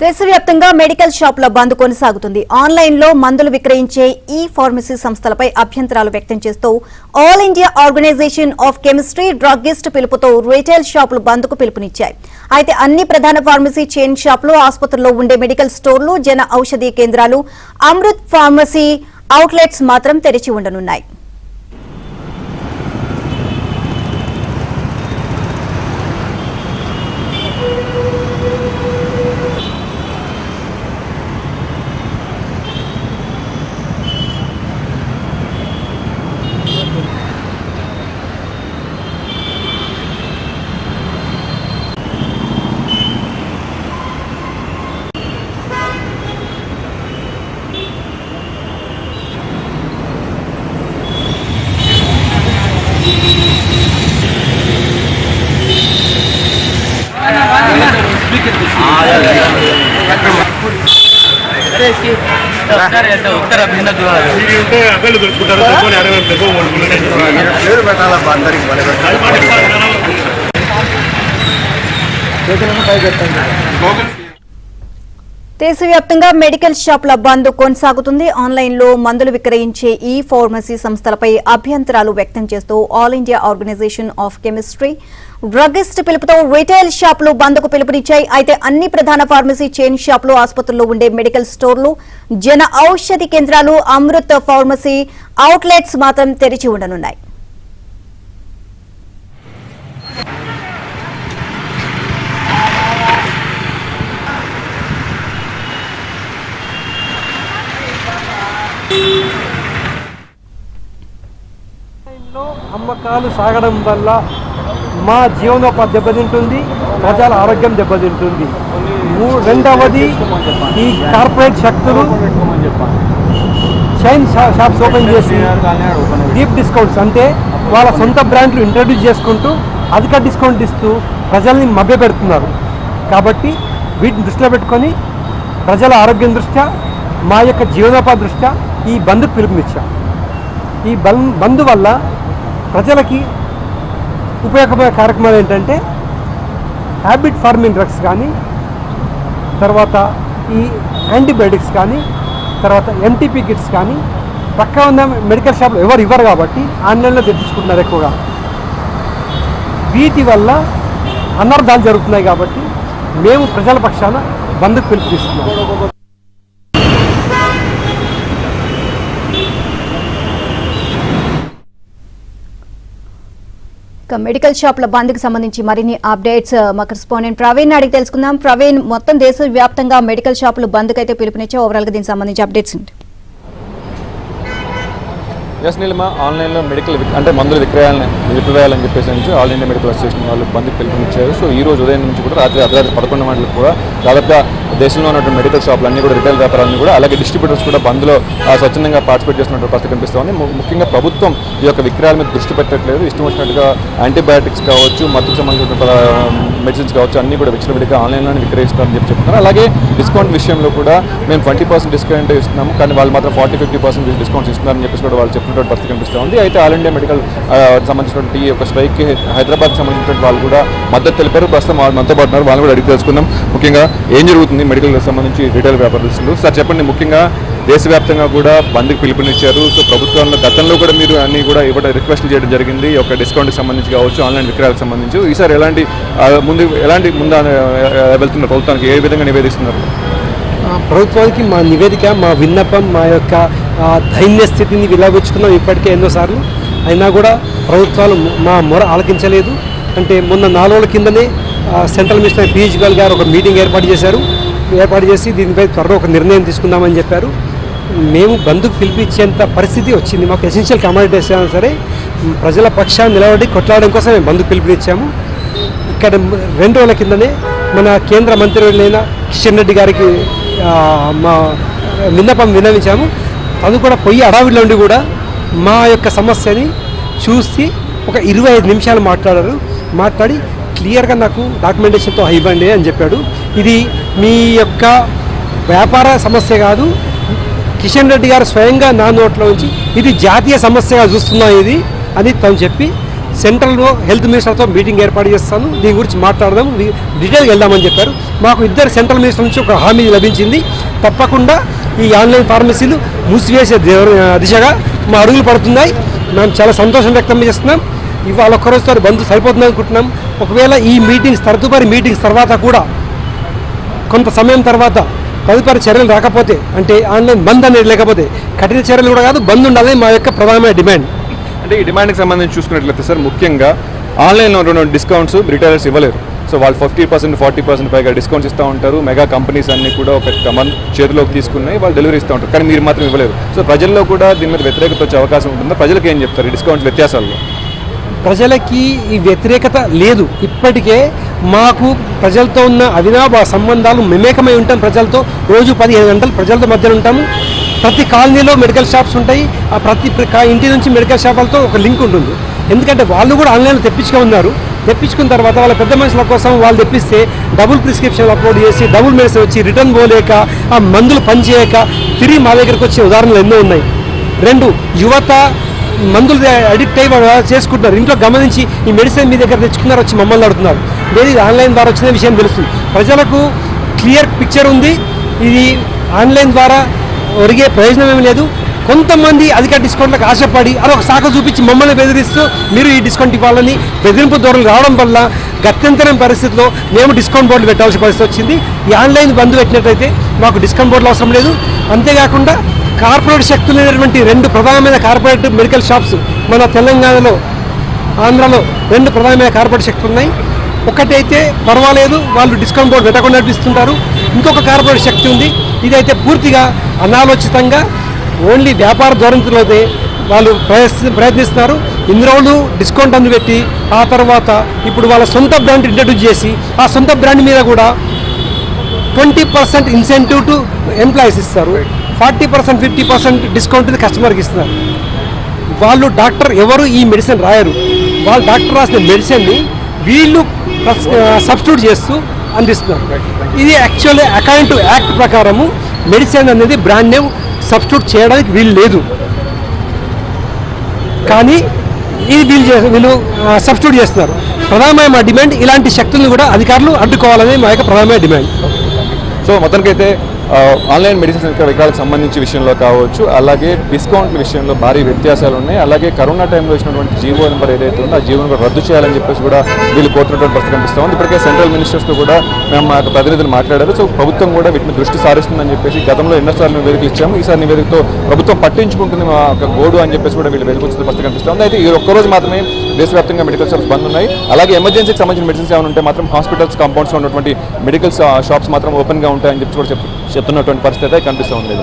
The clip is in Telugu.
దేశవ్యాప్తంగా మెడికల్ షాపుల బంద్ కొనసాగుతుంది. ఆన్లైన్లో మందులు విక్రయించే ఈ ఫార్మసీ సంస్థలపై అభ్యంతరాలు వ్యక్తం చేస్తూ all India organisation of chemistry druggist పిలుపుతో రీటైల్ షాపులు బంద్కు పిలుపునిచ్చాయి. అయితే అన్ని ప్రధాన ఫార్మసీ చైన్ షాపులు, ఆసుపత్రుల్లో ఉండే మెడికల్ స్టోర్లు, జన ఔషధీ కేంద్రాలు, అమృత్ ఫార్మసీ అవుట్లెట్స్ మాత్రం తెరిచి ఉండనున్నాయి. उत्तर अभिन्न దేశవ్యాప్తంగా మెడికల్ షాపుల బంద్ కొనసాగుతుంది. ఆన్లైన్లో మందులు విక్రయించే ఈ ఫార్మసీ సంస్థలపై అభ్యంతరాలు వ్యక్తం చేస్తూ all India organisation of chemistry druggist పిలుపుతో రీటైల్ షాపులు బంద్కు పిలుపునిచ్చాయి. అయితే అన్ని ప్రధాన ఫార్మసీ చైన్ షాపులు, ఆసుపత్రుల్లో ఉండే మెడికల్ స్టోర్లు, జన ఔషధి కేంద్రాలు, అమృత్ ఫార్మసీ అవుట్లెట్స్ మాత్రం తెరిచి ఉండనున్నాయి. అమ్మకాలు సాగడం వల్ల మా జీవనోపాధి దెబ్బతింటుంది, ప్రజల ఆరోగ్యం దెబ్బతింటుంది. రెండవది, ఈ కార్పొరేట్ శక్తులు చైన్ షాప్స్ ఓపెన్ చేసి డీప్ డిస్కౌంట్స్ అంటే వాళ్ళ సొంత బ్రాండ్లు ఇంట్రడ్యూస్ చేసుకుంటూ అధిక డిస్కౌంట్ ఇస్తూ ప్రజల్ని మభ్యపెడుతున్నారు. కాబట్టి వీటిని దృష్టిలో పెట్టుకొని ప్రజల ఆరోగ్యం దృష్ట్యా, మా యొక్క జీవనోపాధి దృష్ట్యా ఈ బంద్ పిలుపునిచ్చాం. ఈ బంద్ వల్ల ప్రజలకి ఉపయోగపడే కార్యక్రమాలు ఏంటంటే హ్యాబిట్ ఫార్మింగ్ డ్రగ్స్ కానీ, తర్వాత ఈ యాంటీబయాటిక్స్ కానీ, తర్వాత ఎంటీపీ కిట్స్ కానీ పక్క ఉన్న మెడికల్ షాప్లో ఎవరు ఇవ్వరు కాబట్టి ఆన్లైన్లో తెప్పించుకుంటున్నారు ఎక్కువగా. వీటి వల్ల అనర్థాలు జరుగుతున్నాయి కాబట్టి మేము ప్రజల పక్షాన బంద్కు పిలుపునిస్తున్నాం. మెడికల్ షాపుల బంద్కి సంబంధించి మరిన్ని అప్డేట్స్ మా కరెస్పాండెంట్ ప్రవీణ్ అడిగి తెలుసుకుందాం. ప్రవీణ్, మొత్తం దేశవ్యాప్తంగా మెడికల్ షాపులు బంద్కి అయితే పిలుపునిచ్చే ఓవరాల్గా దీనికి సంబంధించి అప్డేట్స్ ఏంటి? ఎస్ నీలిమ, ఆన్లైన్లో మెడికల్ అంటే మందులు నిలిపివేయాలని చెప్పేసి నుంచి ఆల్ ఇండియా మెడికల్ అసోసియేషన్ వాళ్ళు బంద్కి పిలుపునిచ్చారు. సో ఈ రోజు ఉదయం నుంచి కూడా రాత్రి అర్ధరాత్రి 11 గంటలకు కూడా దాదాపుగా దేశంలో ఉన్నటువంటి మెడికల్ షాపులు అన్నీ కూడా రిటైల్ వ్యాపారాన్ని కూడా, అలాగే డిస్ట్రిబ్యూటర్స్ కూడా బంద్లో స్వచ్ఛందంగా పార్టిసిపేట్ చేస్తున్నట్టు పరిస్థితి కనిపిస్తుంది. ముఖ్యంగా ప్రభుత్వం ఈ యొక్క విక్రయాల మీద దృష్టి పెట్టట్లేదు. ఇష్టం వచ్చినట్టుగా యాంటీబయాటిక్స్ కావచ్చు, మత్తుకు సంబంధించిన మెడిసిన్స్ కావచ్చు, అన్నీ కూడా విచ్చలవిడిగా ఆన్లైన్లోనే విక్రయిస్తారని చెప్తున్నారు. అలాగే డిస్కౌంట్ విషయంలో కూడా మేము 20% డిస్కౌంట్ ఇస్తున్నాము, కానీ వాళ్ళు మాత్రం 40-50% డిస్కౌంట్స్ ఇస్తున్నారని చెప్పేసి కూడా వాళ్ళు చెప్పినటువంటి పరిస్థితి కనిపిస్తూ ఉంది. అయితే ఆల్ ఇండియా మెడికల్ సంబంధించినటువంటి ఈ యొక్క స్ట్రైక్కి హైదరాబాద్కి సంబంధించినటువంటి వాళ్ళు కూడా మద్దతు తెలిపారు. ప్రస్తుతం మనతో పాటు ఉన్నారు, వాళ్ళు కూడా అడిగి తెలుసుకుందాం. ముఖ్యంగా ఏం జరుగుతుంది మెడికల్ సంబంధించి రిటైల్ వ్యాపారస్తులు? సార్ చెప్పండి, ముఖ్యంగా దేశవ్యాప్తంగా కూడా బంద్కి పిలుపునిచ్చారు. సో ప్రభుత్వంలో గతంలో కూడా మీరు అన్ని కూడా ఇవ్వడం రిక్వెస్ట్లు చేయడం జరిగింది, ఒక డిస్కౌంట్కి సంబంధించి కావచ్చు, ఆన్లైన్ విక్రయాలకు సంబంధించి. ఈసారి ఎలాంటి ముందు వెళ్తున్నారు, ప్రభుత్వానికి ఏ విధంగా నివేదిస్తున్నారు? ప్రభుత్వానికి మా నివేదిక, మా విన్నపం, మా యొక్క దైన్య స్థితిని విలావించుకున్నాం ఇప్పటికే ఎన్నోసార్లు. అయినా కూడా ప్రభుత్వాలు మా మొర ఆలకించలేదు. అంటే మొన్న 4 రోజుల కిందనే సెంట్రల్ మినిస్టర్ పీయూష్ గోయల్ గారు ఒక మీటింగ్ ఏర్పాటు చేసి దీనిపై త్వరలో ఒక నిర్ణయం తీసుకుందామని చెప్పారు. మేము బంద్కు పిలిపించేంత పరిస్థితి వచ్చింది. మాకు ఎసెన్షియల్ కమాడిటీస్ అయినా సరే ప్రజల పక్షాన్ని నిలబడి కొట్లాడడం కోసం మేము బంద్కు పిలుపునిచ్చాము. ఇక్కడ 2 రోజుల కిందనే మన కేంద్ర మంత్రివర్యులైన కిషన్ రెడ్డి గారికి మా విన్నపం విన్నవించాము. తను కూడా పొయ్యి అడవిలో ఉండి కూడా మా యొక్క సమస్యని చూసి ఒక 25 నిమిషాలు మాట్లాడి క్లియర్గా నాకు డాక్యుమెంటేషన్తో ఇవ్వండి అని చెప్పాడు. ఇది మీ యొక్క వ్యాపార సమస్య కాదు, కిషన్ రెడ్డి గారు స్వయంగా నా నోట్లో నుంచి ఇది జాతీయ సమస్యగా చూస్తున్నాం ఇది అని తను చెప్పి సెంట్రల్లో హెల్త్ మినిస్టర్తో మీటింగ్ ఏర్పాటు చేస్తాను, దీని గురించి మాట్లాడదాం, డీటెయిల్గా వెళ్దామని చెప్పారు. మాకు ఇద్దరు సెంట్రల్ మినిస్టర్ నుంచి ఒక హామీ లభించింది. తప్పకుండా ఈ ఆన్లైన్ ఫార్మసీలు మూసివేసే దిశగా మా అడుగులు పడుతున్నాయి. మేము చాలా సంతోషం వ్యక్తం చేస్తున్నాం. ఇవాళ ఒక్కరోజుతో బంద్ సరిపోతుంది అనుకుంటున్నాం. ఒకవేళ ఈ మీటింగ్స్ తదుపరి మీటింగ్స్ తర్వాత కూడా కొంత సమయం తర్వాత తదుపరి చర్యలు రాకపోతే, అంటే ఆన్లైన్ బంద్ అనేది లేకపోతే కఠిన చర్యలు కూడా కాదు, బంద్ ఉండాలని మా యొక్క ప్రధానమైన డిమాండ్. అంటే ఈ డిమాండ్కి సంబంధించి చూసుకున్నట్లయితే సార్, ముఖ్యంగా ఆన్లైన్లో ఉన్న డిస్కౌంట్స్ రిటైలర్స్ ఇవ్వలేరు. సో వాళ్ళు 50%, 40% పైగా డిస్కౌంట్స్ ఇస్తూ ఉంటారు. మెగా కంపెనీస్ అన్నీ కూడా ఒక మంత్ చేతిలోకి తీసుకున్నాయి, వాళ్ళు డెలివరీ ఇస్తూ ఉంటారు. కానీ మీరు మాత్రం ఇవ్వలేరు. సో ప్రజల్లో కూడా దీని మీద వ్యతిరేకత వచ్చే అవకాశం ఉంటుందా? ప్రజలకు ఏం చెప్తారు ఈ డిస్కౌంట్ వ్యత్యాసాల్లో? ప్రజలకి ఈ వ్యతిరేకత లేదు. ఇప్పటికే మాకు ప్రజలతో ఉన్న అవినాభావ సంబంధాలు, మమేకమై ఉంటాం. ప్రజలతో రోజు 15 గంటలు ప్రజలతో మధ్యలో ఉంటాము. ప్రతి కాలనీలో మెడికల్ షాప్స్ ఉంటాయి. ఆ ప్రతి ఇంటి నుంచి మెడికల్ షాపులతో ఒక లింక్ ఉంటుంది. ఎందుకంటే వాళ్ళు కూడా ఆన్లైన్లో తెప్పించుకున్నారు. తెప్పించుకున్న తర్వాత వాళ్ళ పెద్ద మనుషుల కోసం వాళ్ళు తెప్పిస్తే డబుల్ ప్రిస్క్రిప్షన్ అప్లోడ్ చేసి డబుల్ మెడిసిన్ వచ్చి రిటర్న్ పోలేక, ఆ మందులు పనిచేయక తిరిగి మా దగ్గరకు వచ్చే ఉదాహరణలు ఎన్నో ఉన్నాయి. 2, యువత మందులు అడిక్ట్ అయ్యి చేసుకుంటున్నారు. ఇంట్లో గమనించి ఈ మెడిసిన్ మీ దగ్గర తెచ్చుకున్నారు, వచ్చి మమ్మల్ని అడుగుతున్నారు. లేదు, ఇది ఆన్లైన్ ద్వారా వచ్చిన విషయం తెలుస్తుంది. ప్రజలకు క్లియర్ పిక్చర్ ఉంది. ఇది ఆన్లైన్ ద్వారా ఒరిగే ప్రయోజనం ఏమీ లేదు. కొంతమంది అధిక డిస్కౌంట్లకు ఆశపడి అదొక శాఖ చూపించి మమ్మల్ని బెదిరిస్తూ మీరు ఈ డిస్కౌంట్ ఇవ్వాలని బెదిరింపు ధోరణులు రావడం వల్ల గత్యంతరం పరిస్థితిలో మేము డిస్కౌంట్ బోర్డులు పెట్టాల్సిన పరిస్థితి వచ్చింది. ఈ ఆన్లైన్ బంద్ పెట్టినట్టయితే మాకు డిస్కౌంట్ బోర్డులు అవసరం లేదు. అంతేకాకుండా కార్పొరేట్ శక్తులు లేనటువంటి 2 ప్రధానమైన కార్పొరేట్ మెడికల్ షాప్స్ మన తెలంగాణలో, ఆంధ్రాలో 2 ప్రధానమైన కార్పొరేట్ శక్తులు ఉన్నాయి. ఒకటైతే పర్వాలేదు, వాళ్ళు డిస్కౌంట్ బోర్డు పెట్టకుండా నడిపిస్తుంటారు. ఇంకొక కార్పొరేట్ శక్తి ఉంది. ఇదైతే పూర్తిగా అనాలోచితంగా ఓన్లీ వ్యాపార ధోరణిలోనే వాళ్ళు ప్రయత్నిస్తున్నారు. ఇన్ని రోజులు డిస్కౌంట్ అందు పెట్టి ఆ తర్వాత ఇప్పుడు వాళ్ళ సొంత బ్రాండ్ ఇంట్రడ్యూస్ చేసి ఆ సొంత బ్రాండ్ మీద కూడా 20% ఇన్సెంటివ్ టు ఎంప్లాయీస్ ఇస్తారు. 40%, 50% డిస్కౌంట్ కస్టమర్కి ఇస్తున్నారు. వాళ్ళు డాక్టర్ ఎవరు ఈ మెడిసిన్ రాయరు. వాళ్ళు డాక్టర్ రాసిన మెడిసిన్ని వీళ్ళు సబ్స్టిట్యూట్ చేస్తూ అందిస్తున్నారు. ఇది యాక్చువల్లీ అకార్డింగ్ టు యాక్ట్ ప్రకారము మెడిసిన్ అనేది బ్రాండ్ నేమ్ సబ్స్టిట్యూట్ చేయడానికి వీలు లేదు. కానీ ఇది వీళ్ళు సబ్స్టిట్యూట్ చేస్తున్నారు. ప్రధానమైన మా డిమాండ్ ఇలాంటి శక్తులను కూడా అధికారులు అడ్డుకోవాలని మా యొక్క ప్రధానమైన డిమాండ్. సో మొత్తానికైతే ఆన్లైన్ మెడిసిన్స్ విక్రయాలకు సంబంధించి విషయంలో కావచ్చు, అలాగే డిస్కౌంట్ల విషయంలో భారీ వ్యత్యాసాలు ఉన్నాయి. అలాగే కరోనా టైంలో ఇచ్చినటువంటి జీవో నెంబర్ ఏదైతే ఉందో ఆ జీవో నెంబర్ రద్దు చేయాలని చెప్పేసి కూడా వీళ్ళు కోరుతున్నటువంటి పరిస్థితి కనిపిస్తూ ఉంది. ఇప్పటికే సెంట్రల్ మినిస్టర్స్తో కూడా మేము మా యొక్క ప్రతినిధులు మాట్లాడారు. సో ప్రభుత్వం కూడా వీటిని దృష్టి సారిస్తుందని చెప్పేసి గతంలో ఎన్నోసార్లు నివేదికలు ఇచ్చాము. ఈసారి నివేదికతో ప్రభుత్వం పట్టించుకుంటుంది మా యొక్క గోడు అని చెప్పేసి కూడా వీళ్ళు వెలుగుతున్న పరిస్థితి కనిపిస్తూ ఉంది. అయితే ఈ ఒక్కరోజు మాత్రమే దేశవ్యాప్తంగా మెడికల్ షాప్స్ బంద్ ఉన్నాయి. అలాగే ఎమర్జెన్సీకి సంబంధించిన మెడిసిన్స్ ఏమైనా ఉంటే మాత్రం హాస్పిటల్స్ కాంపౌండ్స్లో ఉన్నటువంటి మెడికల్ షాప్స్ మాత్రం ఓపెన్గా ఉంటాయని చెప్పి కూడా చెప్తున్నటువంటి పరిస్థితి అయితే కనిపిస్తూ ఉంది.